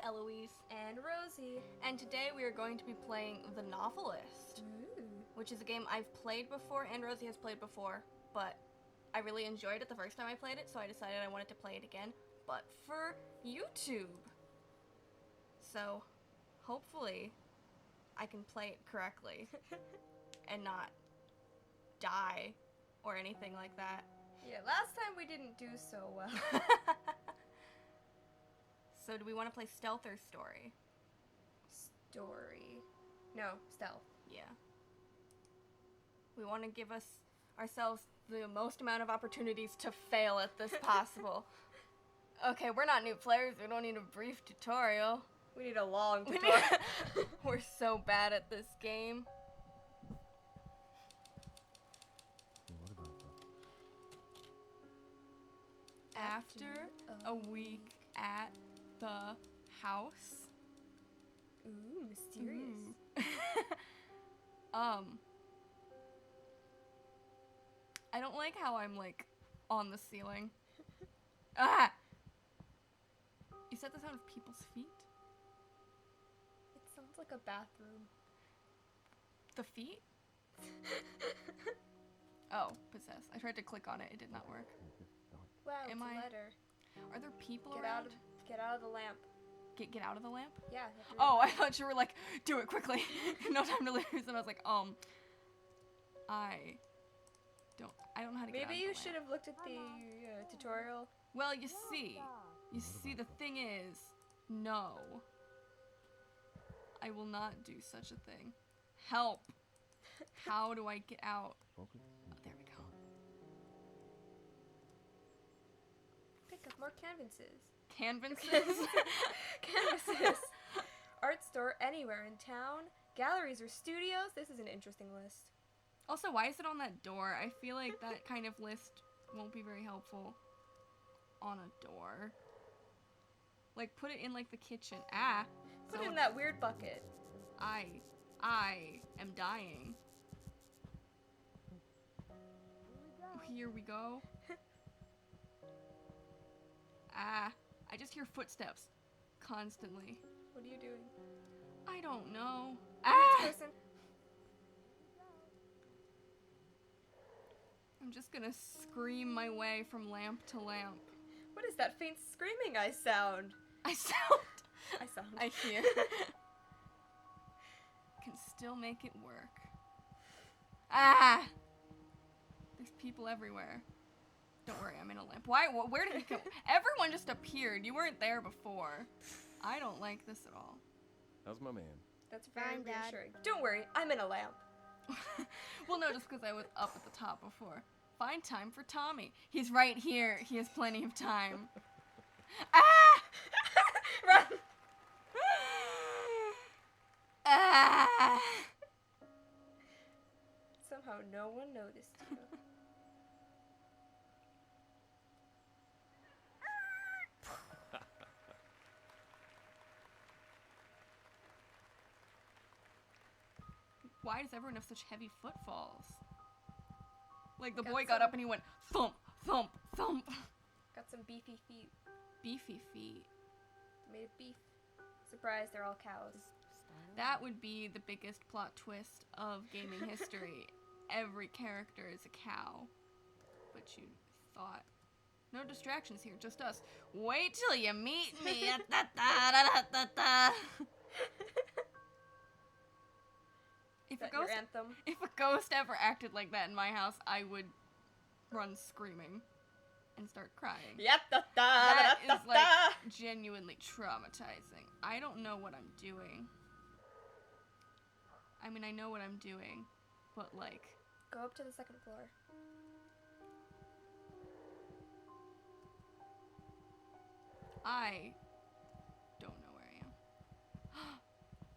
Eloise. And Rosie. And today we are going to be playing The Novelist, which is a game I've played before and Rosie has played before, but I really enjoyed it the first time I played it, so I decided I wanted to play it again, but for YouTube. So, hopefully, I can play it correctly and not die or anything like that. Yeah, last time we didn't do so well. So do we want to play stealth or story? Story. No, stealth. Yeah. We want to give ourselves the most amount of opportunities to fail at this possible. Okay, we're not new players. We don't need a brief tutorial. We need a long tutorial. We're so bad at this game. After a week at the house. Ooh, mysterious. I don't like how I'm, like, on the ceiling. Ah! Is that the sound of people's feet? It sounds like a bathroom. The feet? Oh, possess. I tried to click on it. It did not work. Wow, it's Am a I- letter. Are there people Get around? get out of the lamp. Get out of the lamp? Yeah. You have to Oh, read I thought you were like, do it quickly. No time to lose. And I was like, I don't know how to get out of Maybe the you lamp. should have looked at the tutorial. Well, you see, the thing is, no. I will not do such a thing. Help. How do I get out? Oh, there we go. Pick up more canvases. Canvases? Canvases. Art store anywhere in town. Galleries or studios. This is an interesting list. Also, why is it on that door? I feel like that kind of list won't be very helpful on a door. Like, put it in, like, the kitchen. Ah! Put it in that weird bucket. I am dying. Here we go. Ah, I just hear footsteps constantly. What are you doing? I don't know. Ah! Ah! I'm just gonna scream my way from lamp to lamp. What is that faint screaming I sound? I sound. I hear. Can still make it work. Ah! There's people everywhere. Don't worry, I'm in a lamp. Why? Where did he come? Everyone just appeared. You weren't there before. I don't like this at all. How's my man? That's very Fine, Dad. reassuring. Don't worry, I'm in a lamp. Well, no, just because I was up at the top before. Find time for Tommy. He's right here. He has plenty of time. Ah! Run! Ah! Somehow no one noticed you. Why does everyone have such heavy footfalls? Like, the Got boy got some- up and he went thump, thump, thump. Got some beefy feet. Beefy feet. Made of beef. Surprise, they're all cows. That would be the biggest plot twist of gaming history. Every character is a cow. But you thought. No distractions here, just us. Wait till you meet me. Is that your anthem? If a ghost ever acted like that in my house, I would run screaming and start crying. That is, like, genuinely traumatizing. I don't know what I'm doing. I mean, I know what I'm doing, but, like... Go up to the second floor. I don't know where I am.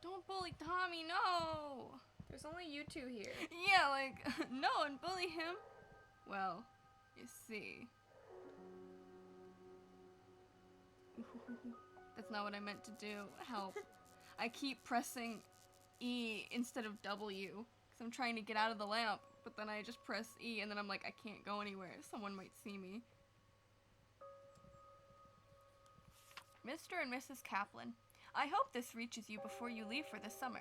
Don't bully Tommy, no! There's only you two here. Yeah, like, no, and bully him. Well, you see. That's not what I meant to do. Help. I keep pressing E instead of W, because I'm trying to get out of the lamp, but then I just press E, and then I'm like, I can't go anywhere. Someone might see me. Mr. and Mrs. Kaplan. I hope this reaches you before you leave for the summer.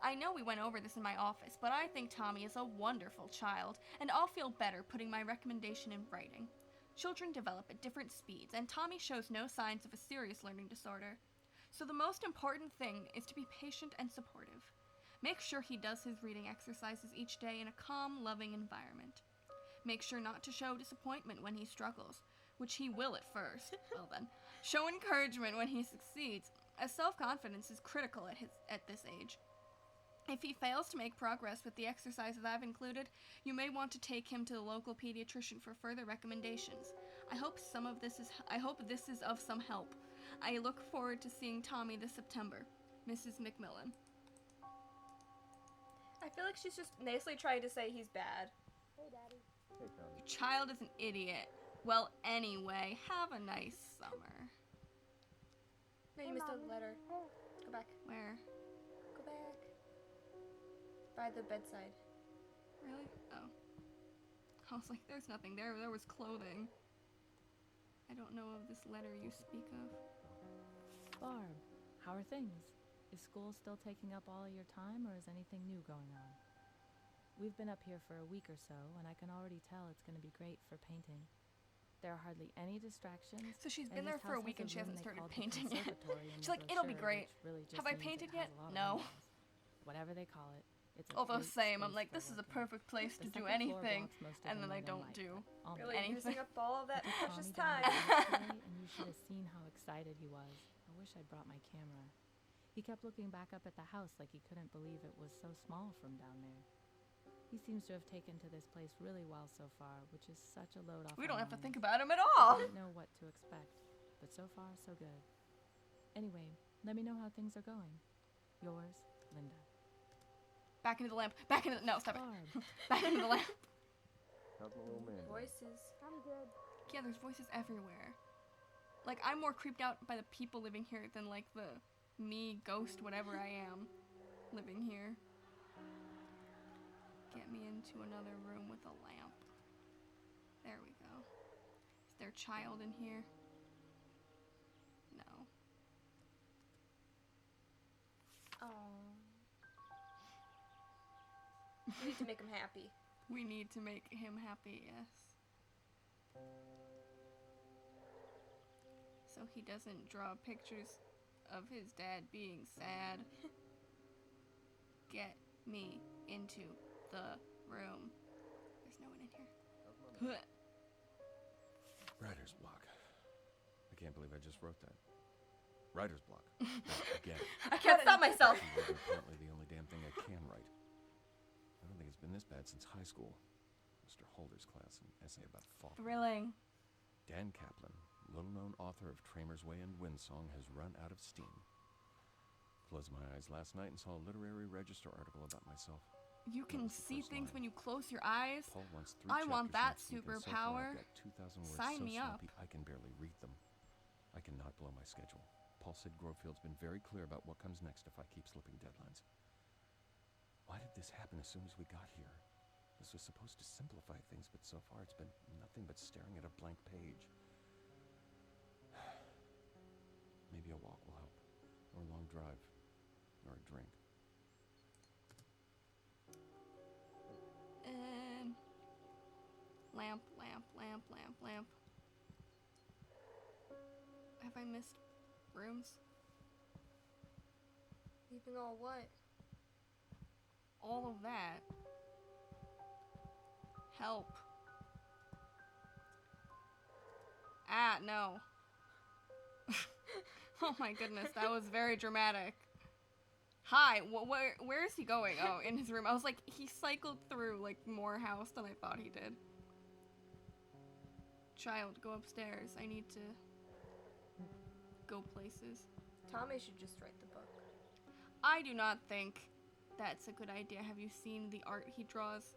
I know we went over this in my office, but I think Tommy is a wonderful child, and I'll feel better putting my recommendation in writing. Children develop at different speeds, and Tommy shows no signs of a serious learning disorder. So the most important thing is to be patient and supportive. Make sure he does his reading exercises each day in a calm, loving environment. Make sure not to show disappointment when he struggles, which he will at first. Well then. Show encouragement when he succeeds, as self-confidence is critical at this age. If he fails to make progress with the exercises I've included, you may want to take him to the local pediatrician for further recommendations. I hope this is of some help. I look forward to seeing Tommy this September. Mrs. McMillan. I feel like she's just nicely trying to say he's bad. Hey, Daddy. Hey, Tommy. Your child is an idiot. Well, anyway, have a nice summer. No, you missed a letter. Go back. Where? Go back. By the bedside. Really? Oh. I was like, there's nothing there. There was clothing. I don't know of this letter you speak of. Barb, how are things? Is school still taking up all of your time, or is anything new going on? We've been up here for a week or so, and I can already tell it's going to be great for painting. There are hardly any distractions. So she's been and there this for a house week and has she room hasn't they started call the painting yet. conservatory in She's the like, it'll be brochure, great. which really just Have I means painted it has yet? a lot of No. windows. Whatever they call it, it's a Although great same, I'm space like, for this is a working. perfect place The to do second floor anything, blocks most of and the then I northern don't light, do. but almost Really anything. using up all of that took precious Tommy down time. yesterday, and you should have seen how excited he was. I wish I'd brought my camera. He kept looking back up at the house like he couldn't believe it was so small from down there. He seems to have taken to this place really well so far, which is such a load off We our don't have to minds. think about him at I all. didn't know what to expect, but so far, so good. Anyway, let me know how things are going. Yours, Linda. Back into the lamp. Back into the... No, stop it. Barb. Back into the lamp. How's my little man? Voices. I'm good. Yeah, there's voices everywhere. Like, I'm more creeped out by the people living here than, like, the me, ghost, whatever I am, living here. Get me into another room with a lamp. There we go. Is there a child in here? No. Oh. We need to make him happy. We need to make him happy, yes. So he doesn't draw pictures of his dad being sad. Get me into the room. There's no one in here. Writer's block. I can't believe I just wrote that. Writer's block. Again. I can't stop myself. Writing apparently the only damn thing I can write. I don't think it's been this bad since high school. Mr. Holder's class, an essay about Faulkner. Thrilling. Dan Kaplan, little-known author of Tramer's Way and Windsong, has run out of steam. Closed my eyes last night and saw a literary register article about myself. You can was the see first things line. when you close your eyes. Paul wants 3 I want that chapters next week, and so far superpower. I've got 2,000 words Sign so me up. sloppy I can barely read them. I cannot blow my schedule. Paul said Grovefield's been very clear about what comes next if I keep slipping deadlines. Why did this happen as soon as we got here? This was supposed to simplify things, but so far it's been nothing but staring at a blank page. Maybe a walk will help, or a long drive, or a drink. And lamp, lamp, lamp, lamp, lamp. Have I missed rooms? Leaving all what? All of that. Help. Ah, no. Oh my goodness, that was very dramatic. Hi, where is he going? Oh, in his room. I was like, he cycled through, like, more house than I thought he did. Child, go upstairs. I need to go places. Tommy should just write the book. I do not think that's a good idea. Have you seen the art he draws?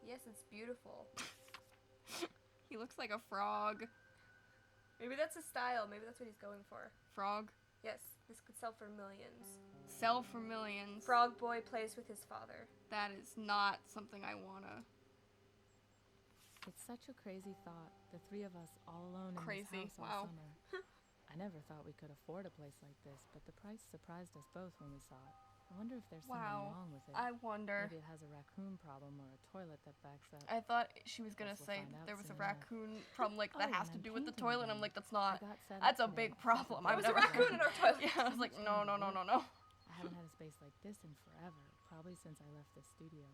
Yes, it's beautiful. He looks like a frog. Maybe that's his style. Maybe that's what he's going for. Frog? Yes, this could sell for millions. Sell for millions. Frog Boy plays with his father. That is not something I wanna. It's such a crazy thought, the 3 of us all alone in Crazy, this house wow. all summer. I never thought we could afford a place like this, but the price surprised us both when we saw it. I wonder if there's something wrong with it. I wonder. Maybe it has a raccoon problem or a toilet that backs up. I thought she was gonna Guess we'll say find out there was a soon enough. raccoon problem like that Oh, has and to I'm do with the painting toilet. I'm again. like, that's not. I got set That's up a today. big problem. There I've was a never raccoon in our toilet. Yeah, I was like, no. I haven't had a space like this in forever, probably since I left the studio.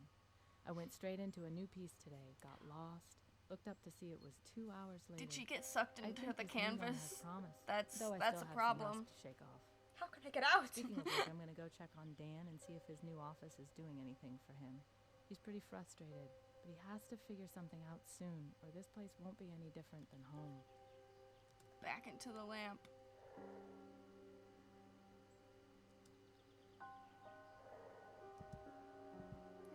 I went straight into a new piece today, got lost, looked up to see it was 2 hours later. Did she get sucked I into think the this new one canvas? has promise, That's though I a still have problem. some rust to shake off. How can I get out? Speaking of which, I'm gonna go check on Dan and see if his new office is doing anything for him. He's pretty frustrated, but he has to figure something out soon, or this place won't be any different than home. Back into the lamp.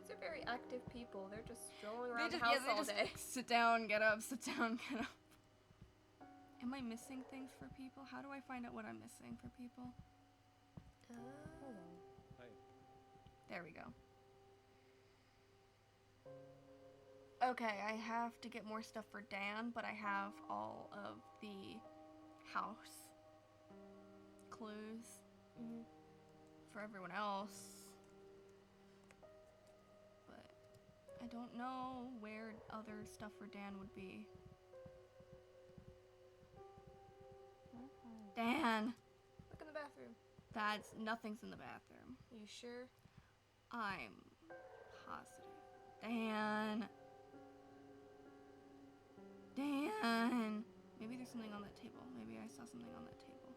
These are very active people. They're just strolling They around just, the house they all just day. sit down, get up, sit down, get up. Am I missing things for people? How do I find out what I'm missing for people? Hold on. Hi. There we go. Okay, I have to get more stuff for Dan, but I have all of the house clues for everyone else. But I don't know where other stuff for Dan would be. Dan! Look in the bathroom. Nothing's in the bathroom. Are you sure? I'm positive. Dan! Maybe there's something on that table. Maybe I saw something on that table.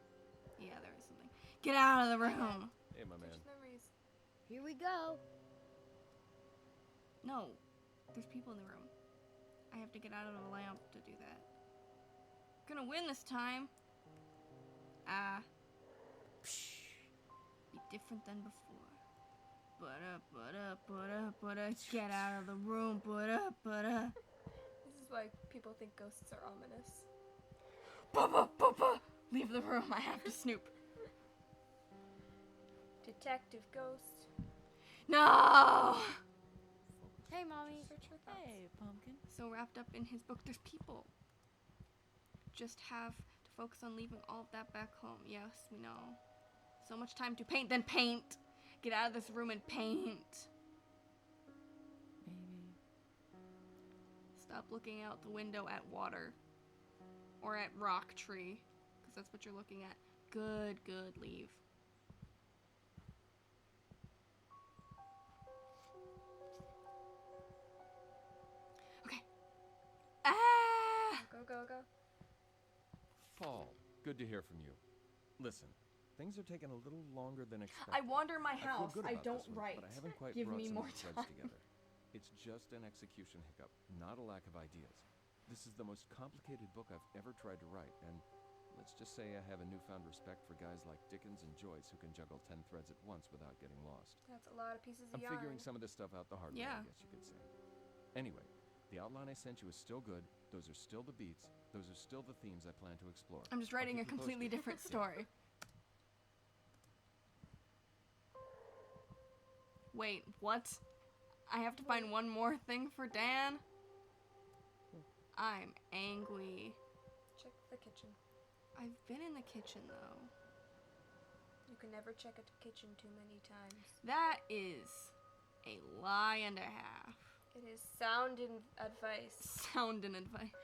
Yeah, there is something. Get out of the room! Hey, my man. Just memories. Here we go. No, there's people in the room. I have to get out of the lamp to do that. Gonna win this time. Be different than before. Get out of the room. This is why people think ghosts are ominous. Leave the room. I have to snoop. Detective Ghost. No! Hey, Mommy. Search her thoughts. Hey, Pumpkin. So wrapped up in his book, there's people. Just have to focus on leaving all of that back home. Yes, we know. So much time to paint, then paint. Get out of this room and paint. Maybe. Stop looking out the window at water. Or at rock tree. Because that's what you're looking at. Good, leave. Okay. Go. Paul, good to hear from you. Listen, things are taking a little longer than expected. I wander my I feel house. good I about don't this one, write. but I haven't quite Give brought me some more of the threads time. together. It's just an execution hiccup, not a lack of ideas. This is the most complicated book I've ever tried to write, and let's just say I have a newfound respect for guys like Dickens and Joyce who can juggle 10 threads at once without getting lost. That's a lot of pieces of I'm yarn. figuring some of this stuff out the hard way, Yeah. I guess you could say. Anyway, the outline I sent you is still good. Those are still the beats. Those are still the themes I plan to explore. I'm just I'll writing a keep you completely posted. different Yeah. story. Wait, what? I have to find one more thing for Dan? I'm angry. Check the kitchen. I've been in the kitchen, though. You can never check a kitchen too many times. That is a lie and a half. It is sound advice. Sound and advice.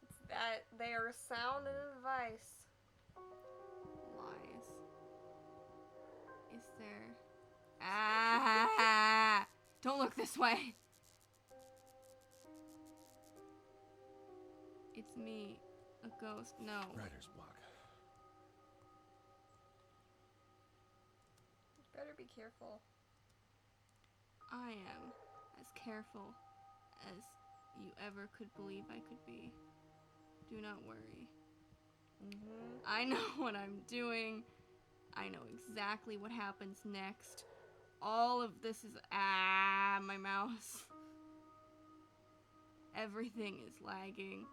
It's that they are sound advice. Lies. Is there... Ah! Don't look this way! It's me, a ghost. No. Writer's block. Better be careful. I am as careful as you ever could believe I could be. Do not worry. I know what I'm doing. I know exactly what happens next. All of this is... my mouse. Everything is lagging.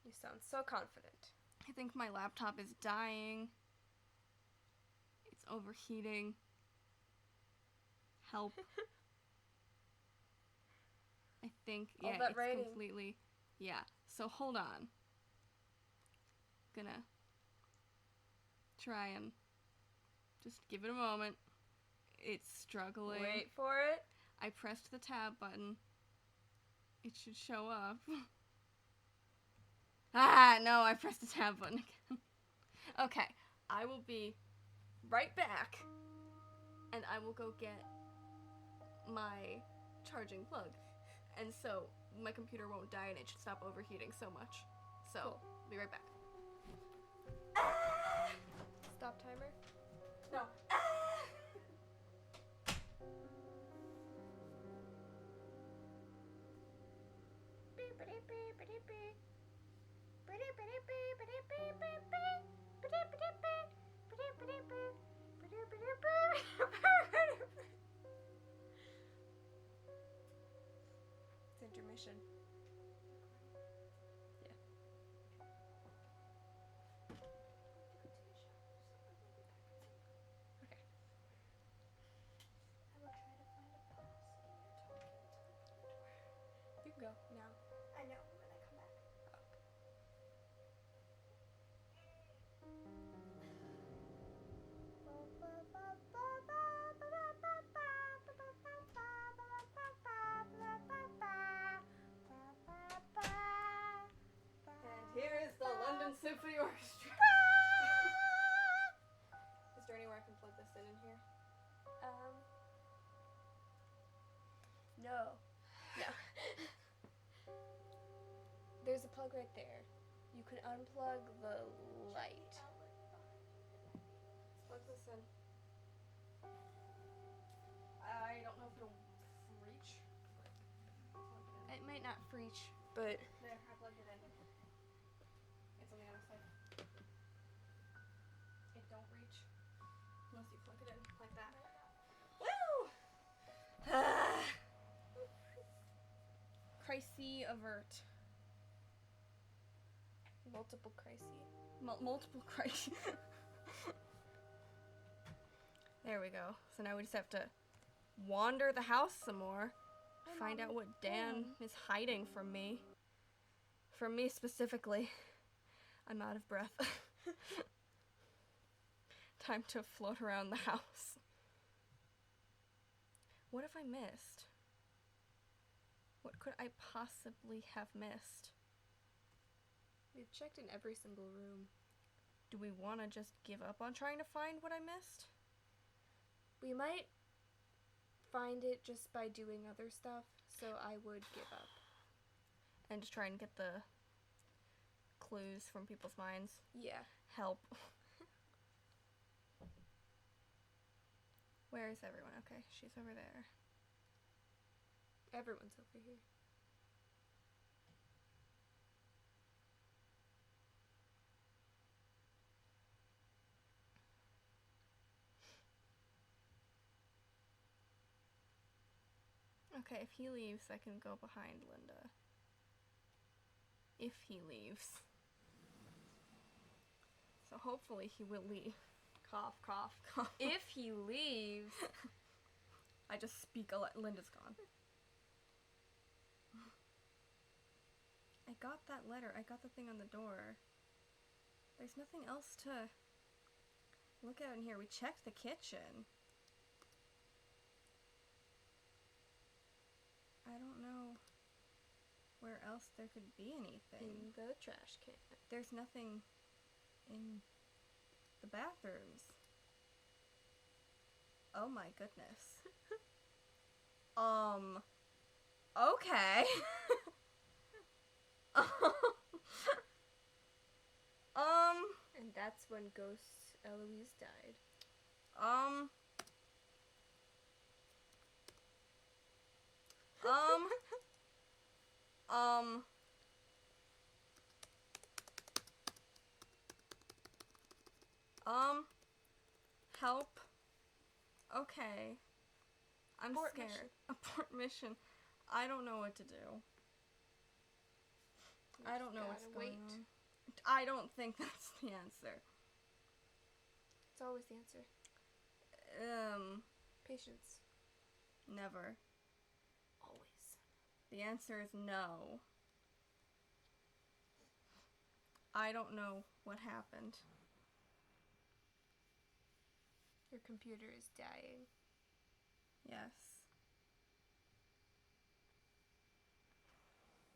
You sound so confident. I think my laptop is dying. It's overheating. Help. I think, All yeah, that it's writing. completely... Yeah, so hold on. Gonna try and just give it a moment. It's struggling. Wait for it. I pressed the tab button. It should show up. Ah, no, I pressed the tab button again. Okay, I will be right back. And I will go get my charging plug. And so my computer won't die and it should stop overheating so much. So, Cool. be right back. Stop timer. No. It's intermission. Yeah. Okay. You can go now. I know, when I come back. And here is the London Symphony Orchestra. Is there anywhere I can plug this in here? No. No. There's a plug right there. You can unplug the light. Let's plug this in. I don't know if it'll reach. It might not reach. But There, I plugged it in. It's on the other side. It don't reach unless you plug it in like that. Woo! Crisis avert. multiple crises. Multiple crises. There we go. So now we just have to wander the house some more. Find out what Dan is hiding from me. From me specifically. I'm out of breath. Time to float around the house. What have I missed? What could I possibly have missed? We've checked in every single room. Do we want to just give up on trying to find what I missed? We might find it just by doing other stuff, so I would give up. And just try and get the clues from people's minds? Yeah. Help. Where is everyone? Okay, she's over there. Everyone's over here. Okay, if he leaves, I can go behind Linda. If he leaves. So hopefully he will leave. Cough, cough, cough. If he leaves, I just speak Linda's gone. I got that letter. I got the thing on the door. There's nothing else to look at in here. We checked the kitchen. I don't know where else there could be anything. in the trash can. There's nothing in the bathrooms. Oh my goodness. Okay. And that's when Ghost Eloise died. Um, help. Okay. I'm Abort scared. mission. Abort mission. I don't know what to do. I don't know what's Gotta going wait. on. I don't think that's the answer. It's always the answer. Patience. Never. Always. The answer is no. I don't know what happened. Your computer is dying. Yes.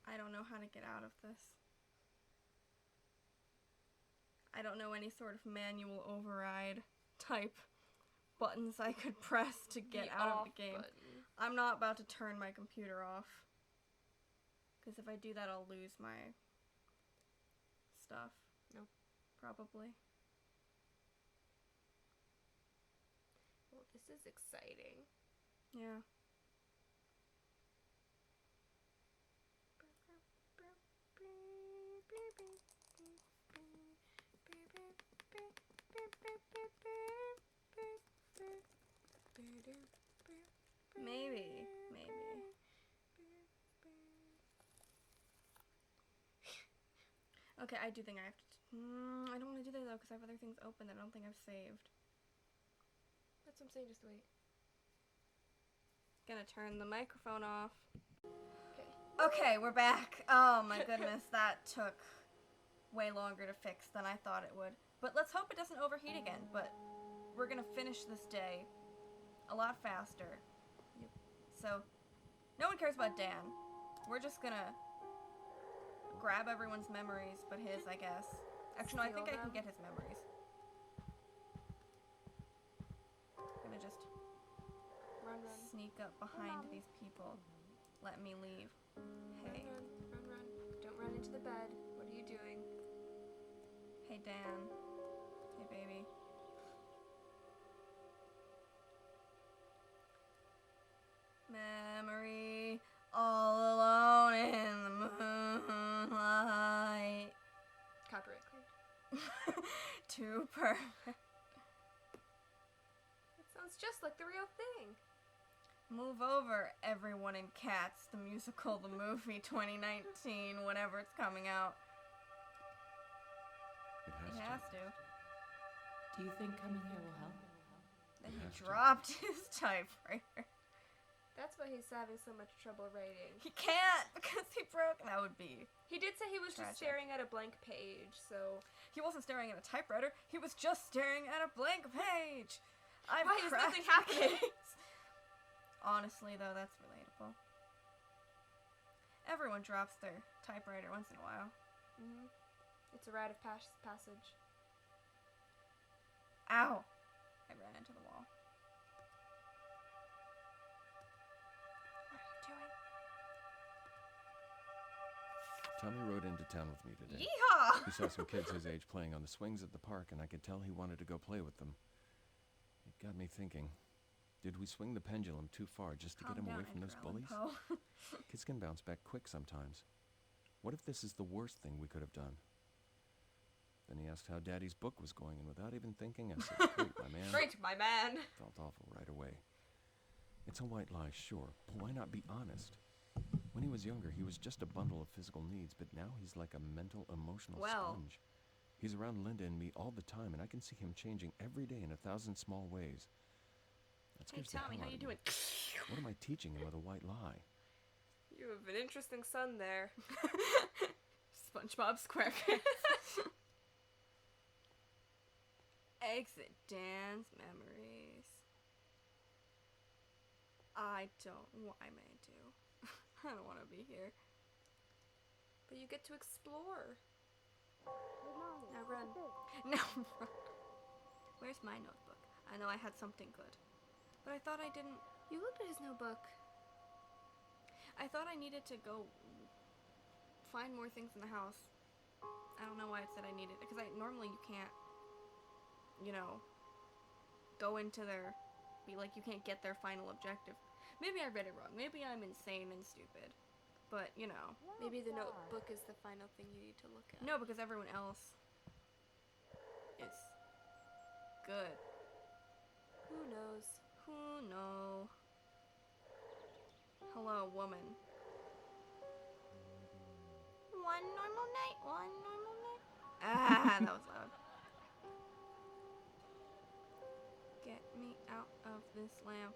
I don't know how to get out of this. I don't know any sort of manual override type buttons I could press to get The out of off the game. button. I'm not about to turn my computer off. Because if I do that, I'll lose my stuff. Nope. Probably. Well, this is exciting. Yeah. Maybe. Okay, I do think I have to... I don't want to do that though, because I have other things open that I don't think I've saved. That's what I'm saying, just wait. Gonna turn the microphone off. Okay. Okay, we're back. Oh my goodness, that took way longer to fix than I thought it would. But let's hope it doesn't overheat again. But we're gonna finish this day a lot faster. Yep. So, no one cares about Dan. We're just gonna grab everyone's memories, but his, I guess. Actually, no, I think I can get his memories. I'm gonna just Run. sneak up behind these people. Let me leave. Hey. Run. Don't run into the bed. What are you doing? Hey, Dan. Hey, baby. Memory, all alone in the moonlight. Copyright claim. Too perfect. It sounds just like the real thing. Move over, everyone in Cats, the musical, the movie, 2019, whenever it's coming out. It It has to. Do you think coming here will help? Then It he has to. dropped his typewriter. That's why he's having so much trouble writing. He can't because he broke. That would be. He did say he was just Tragic. staring at a blank page, so... He wasn't staring at a typewriter. He was just staring at a blank page. I've Why is cracked nothing the happening? case. Honestly, though, that's relatable. Everyone drops their typewriter once in a while. Mm-hmm. It's a rite of passage. Ow! I ran into the wall. What are you doing? Tommy rode into town with me today. Yeehaw! He saw some kids his age playing on the swings at the park, and I could tell he wanted to go play with them. It got me thinking, did we swing the pendulum too far just to get him away from those bullies? Kids can bounce back quick sometimes. What if this is the worst thing we could have done? Then he asked how Daddy's book was going, and without even thinking, I said, great, my man. Great, my man! Felt awful right away. It's a white lie, sure, but why not be honest? When he was younger, he was just a bundle of physical needs, but now he's like a mental, emotional sponge. He's around Linda and me all the time, and I can see him changing every day in 1,000 small ways. That Hey, scares the Tommy, hell how out you of me. doing? What am I teaching him with a white lie? You have an interesting son there. SpongeBob SquarePants. Exit Dan's memories. I don't. What am I do? I don't want to be here. But you get to explore. Hey, Mommy, Now run. look at this. No. Where's my notebook? I know I had something good, but I thought I didn't. You looked at his notebook. I thought I needed to go find more things in the house. I don't know why it said I needed it, because normally you can't, go into their, you can't get their final objective. Maybe I read it wrong. Maybe I'm insane and stupid. But, Maybe the notebook is the final thing you need to look at. no, because everyone else is good. Who knows? Who know? Hello, woman. One normal night. Ah, that was loud. Get me out of this lamp.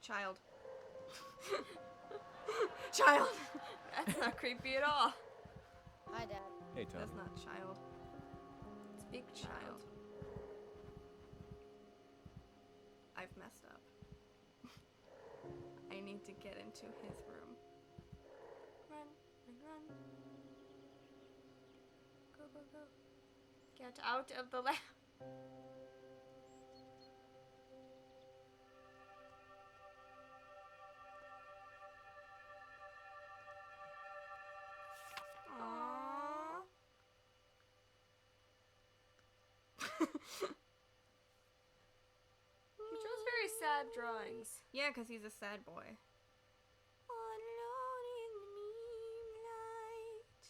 Child. child. That's not creepy at all. Hi, Dad. Hey, Tommy. That's not child. It's big child. I've messed up. I need to get into his room. Run, run, run. Go, go, go. Get out of the lab. Aww. He draws very sad drawings. Yeah, because he's a sad boy. Alone in the moonlight.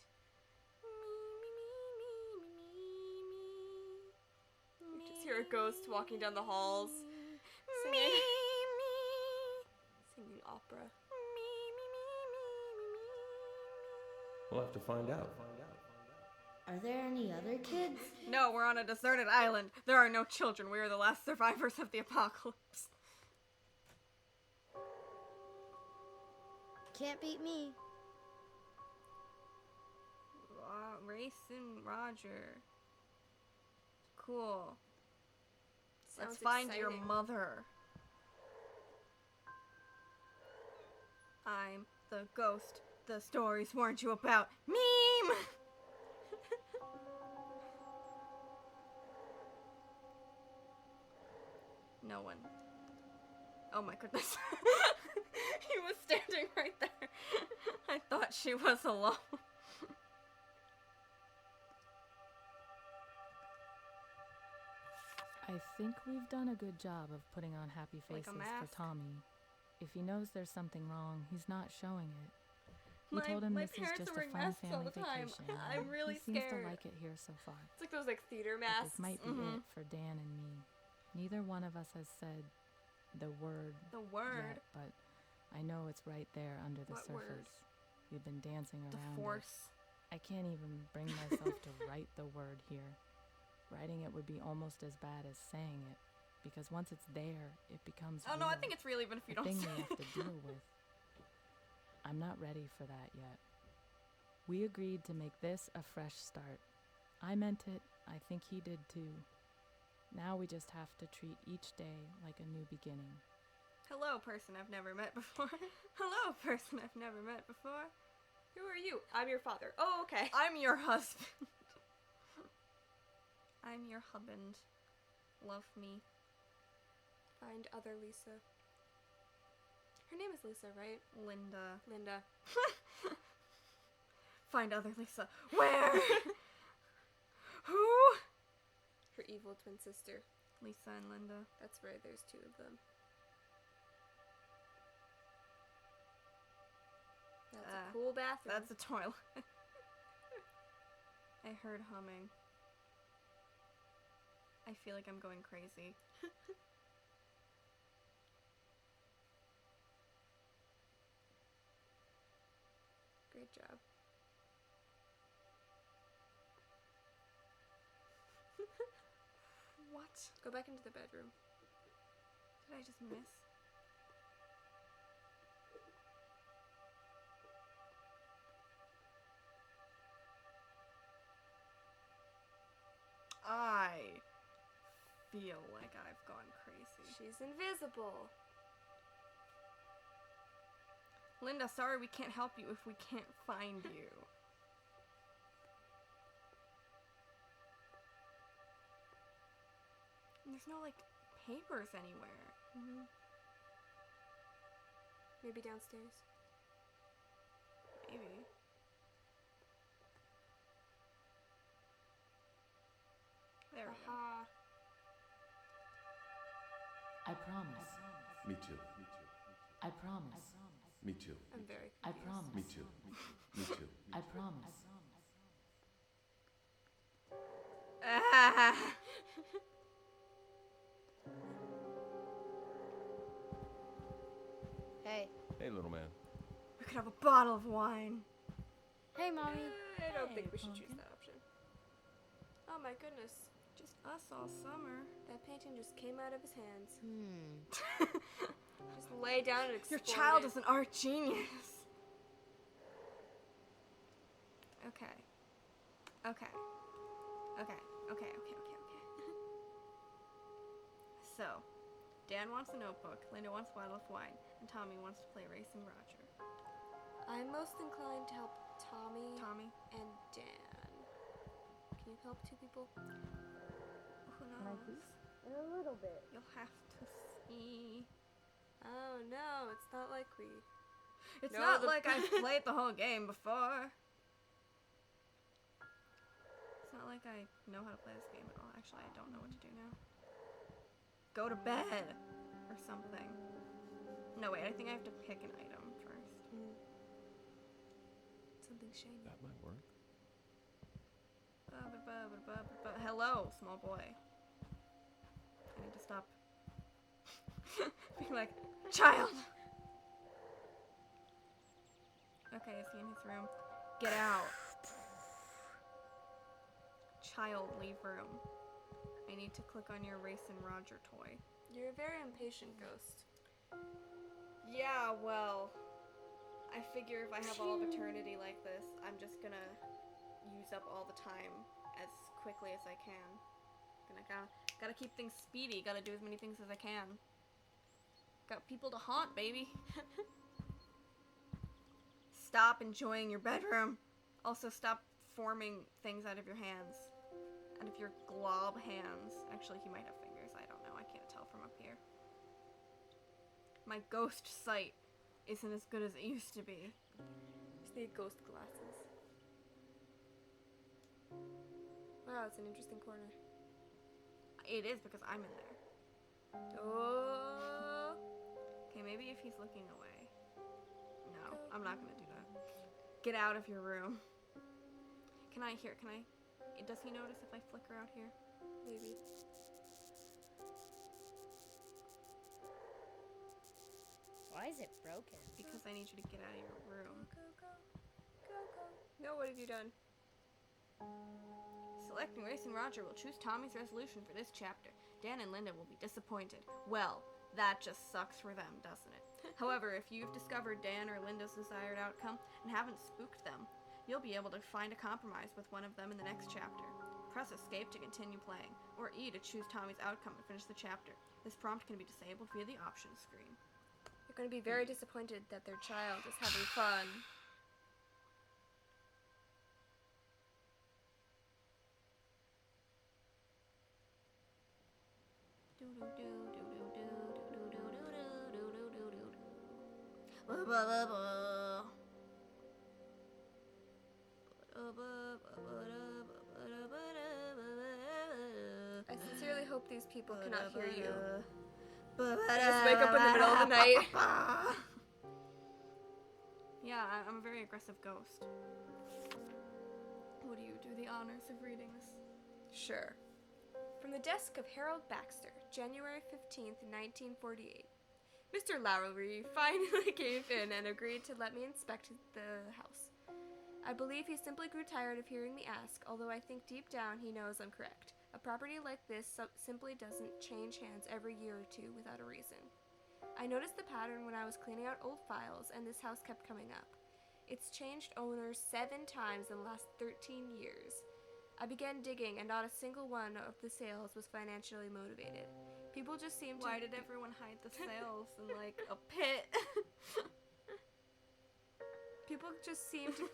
You just hear a ghost walking down the halls. Singing, singing opera. We'll have to find out. Are there any other kids? No, we're on a deserted island. There are no children. We are the last survivors of the apocalypse. Can't beat me. Racing Roger. Cool. Let's Sounds find your exciting. mother. I'm the ghost the stories warned you about. Meme! No one. Oh my goodness. He was standing right there. I thought she was alone. I think we've done a good job of putting on happy Like a faces mask? for Tommy. If he knows there's something wrong, he's not showing it. We My- told him my this is parents just are a wearing fun masks all family the time. vacation. I'm and really he seems scared. to like it here so far. It's like those like theater But masks. this might be Mhm. it for Dan and me. Neither one of us has said the word The word. yet, but I know it's right there under the What surface. word? We've been dancing The around it. force. I can't even bring myself to write the word here. Writing it would be almost as bad as saying it, because once it's there, it becomes Oh no, I real, think it's real even if you a don't thing say we have to it. deal with. I'm not ready for that yet. We agreed to make this a fresh start. I meant it. I think he did too. Now we just have to treat each day like a new beginning. Hello, person I've never met before. Hello, person I've never met before. Who are you? I'm your father. Oh, okay. I'm your husband. I'm your husband. Love me. Find other Lisa. Her name is Lisa, right? Linda. Linda. Find other Lisa. Where? Who? Her evil twin sister. Lisa and Linda. That's right, there's two of them. That's a cool bathroom. That's a toilet. I heard humming. I feel like I'm going crazy. Great job. What? Go back into the bedroom. Did I just miss? I feel like I've gone crazy. She's invisible. Linda, sorry we can't help you if we can't find you. And there's no, like, papers anywhere. Mm-hmm. Maybe downstairs. Maybe. There we go. Aha. I promise. Me too. I promise. Me too. I'm very I confused. promise. Me too. Me too. I promise. Ah. Hey. Hey, little man. We could have a bottle of wine. Hey, Mommy. I don't think Hey, we should choose pumpkin. that option. Oh my goodness. Just us all summer. That painting just came out of his hands. Hmm. Just lay down and explode Your child it. is an art genius. Okay. Okay. Okay. Okay. Okay. Okay. Okay. So, Dan wants a notebook, Linda wants a bottle of wine, and Tommy wants to play Racing Roger. I'm most inclined to help Tommy and Dan. Can you help two people? Who knows? In a little bit. You'll have to see. Oh no, it's not like we... It's No, not the- like I've played the whole game before. It's not like I know how to play this game at all. Actually, I don't know what to do now. Go to bed or something. No, wait, I think I have to pick an item first. Something shiny. That might work. Hello, small boy. I need to stop being like, child! Okay, is he in his room? Get out. Child, leave room. I need to click on your Racing Roger toy. You're a very impatient ghost. Yeah, well, I figure if I have all of eternity like this, I'm just gonna use up all the time as quickly as I can. Gotta keep things speedy, gotta do as many things as I can. Got people to haunt, baby. Stop enjoying your bedroom. Also, stop forming things out of your hands. Out of your glob hands. Actually, he might have fingers. I don't know. I can't tell from up here. My ghost sight isn't as good as it used to be. Just need ghost glasses. Wow, it's an interesting corner. It is because I'm in there. Oh. Okay, maybe if he's looking away. No, I'm not gonna do that. Get out of your room. Can I? Does he notice if I flicker out here? Maybe. Why is it broken? Because I need you to get out of your room. Go. No, what have you done? Selecting Racing Roger will choose Tommy's resolution for this chapter. Dan and Linda will be disappointed. Well, that just sucks for them, doesn't it? However, if you've discovered Dan or Linda's desired outcome and haven't spooked them, you'll be able to find a compromise with one of them in the next chapter. Press escape to continue playing, or E to choose Tommy's outcome and finish the chapter. This prompt can be disabled via the options screen. They're going to be very disappointed that their child is having fun. I sincerely hope these people cannot hear you. Just wake up in the middle of the night. Yeah, I'm a very aggressive ghost. Would you do the honors of reading this? Sure. From the desk of Harold Baxter, January 15th, 1948. Mr. Lowry finally gave in and agreed to let me inspect the house. I believe he simply grew tired of hearing me ask, although I think deep down he knows I'm correct. A property like this simply doesn't change hands every year or two without a reason. I noticed the pattern when I was cleaning out old files, and this house kept coming up. It's changed owners 7 times in the last 13 years. I began digging, and not a single one of the sales was financially motivated. People just seemed to... Why did everyone hide the sales in, like, a pit? People just seemed to...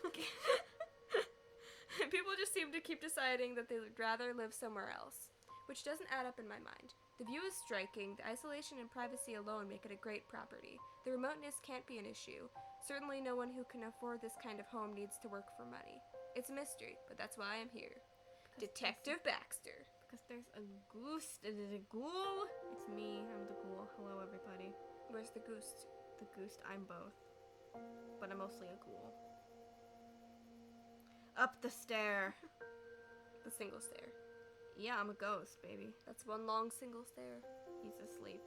People just seem to keep deciding that they would rather live somewhere else, which doesn't add up in my mind. The view is striking, the isolation and privacy alone make it a great property. The remoteness can't be an issue. Certainly no one who can afford this kind of home needs to work for money. It's a mystery, but that's why I'm here. Detective Baxter. Because there's a goose. Is it a ghoul? It's me. I'm the ghoul. Hello, everybody. Where's the goose? The goose. I'm both. But I'm mostly a ghoul. Up the stair. The single stair. Yeah, I'm a ghost, baby. That's one long single stair. He's asleep.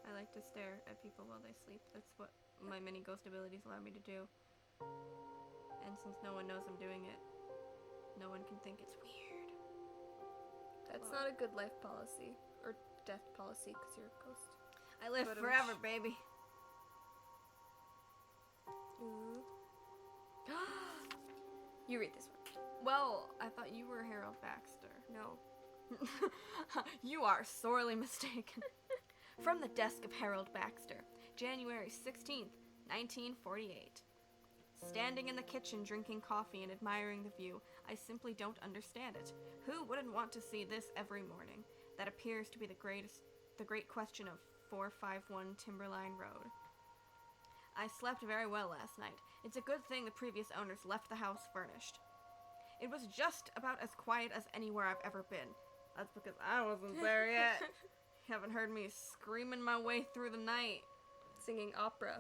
I like to stare at people while they sleep. That's what my many ghost abilities allow me to do. And since no one knows I'm doing it, no one can think it's weird. That's Well. not a good life policy. Or death policy, because you're a ghost. I live But forever, baby. Ooh. You read this one. Well, I thought you were Harold Baxter. No. You are sorely mistaken. From the desk of Harold Baxter, January 16th, 1948. Standing in the kitchen drinking coffee and admiring the view, I simply don't understand it. Who wouldn't want to see this every morning? That appears to be the great question of 451 Timberline Road. I slept very well last night. It's a good thing the previous owners left the house furnished. It was just about as quiet as anywhere I've ever been. That's because I wasn't there yet. You haven't heard me screaming my way through the night. Singing opera.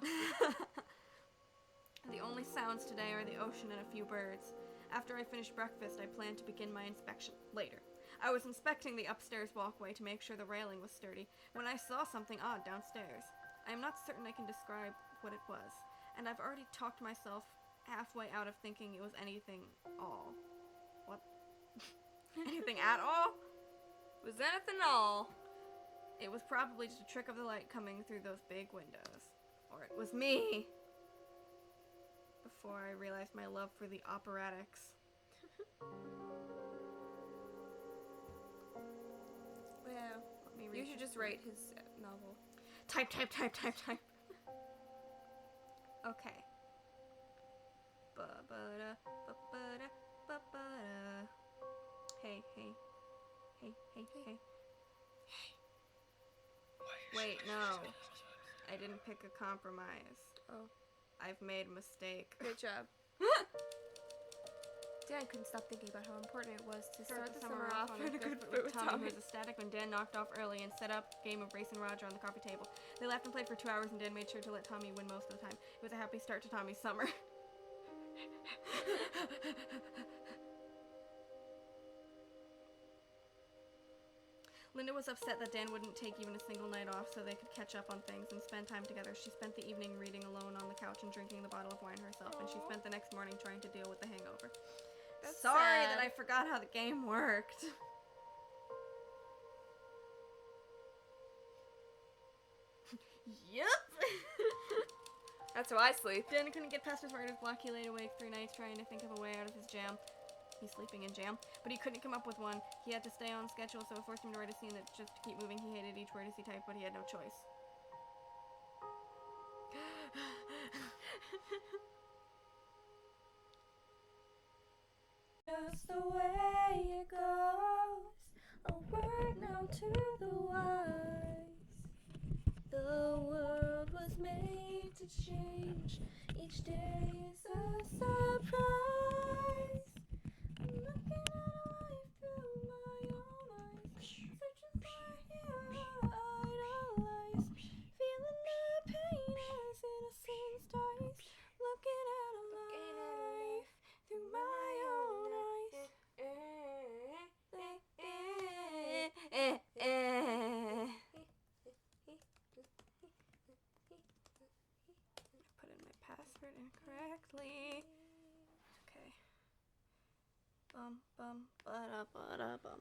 The only sounds today are the ocean and a few birds. After I finish breakfast, I plan to begin my inspection later. I was inspecting the upstairs walkway to make sure the railing was sturdy when I saw something odd downstairs. I am not certain I can describe what it was, and I've already talked myself halfway out of thinking it was anything all. What? Anything at all? Was anything all? It was probably just a trick of the light coming through those big windows. Or it was me! Before I realized my love for the operatics. Well, Let me you read should this. just write his novel. Type. Okay. Ba-ba-da, ba-ba-da, ba-ba-da. Hey. Wait, no. I didn't pick a compromise. Oh, I've made a mistake. great job. Dan couldn't stop thinking about how important it was to start the summer off on a good foot with Tommy. Who was ecstatic when Dan knocked off early and set up a game of Race and Roger on the coffee table. They laughed and played for 2 hours, and Dan made sure to let Tommy win most of the time. It was a happy start to Tommy's summer. Linda was upset that Dan wouldn't take even a single night off so they could catch up on things and spend time together. She spent the evening reading alone on the couch and drinking the bottle of wine herself, and she spent the next morning trying to deal with the hangover. That's Sorry sad. that I forgot how the game worked. Yep. That's how I sleep. Dan couldn't get past his writer's block. He laid awake 3 nights trying to think of a way out of his jam. He's sleeping in jam, but he couldn't come up with one. He had to stay on schedule, so it forced him to write a scene that just to keep moving. He hated each word as he typed, but he had no choice. Just the way it goes, a word now to the wise. The world was made to change, each day is a surprise. I'm looking at life through my own eyes, searching for a hero I idolize, feeling the pain as innocence dies, looking at life through my own eyes. Put in my password incorrectly. Okay. Bum, ba-da, ba-da, bum.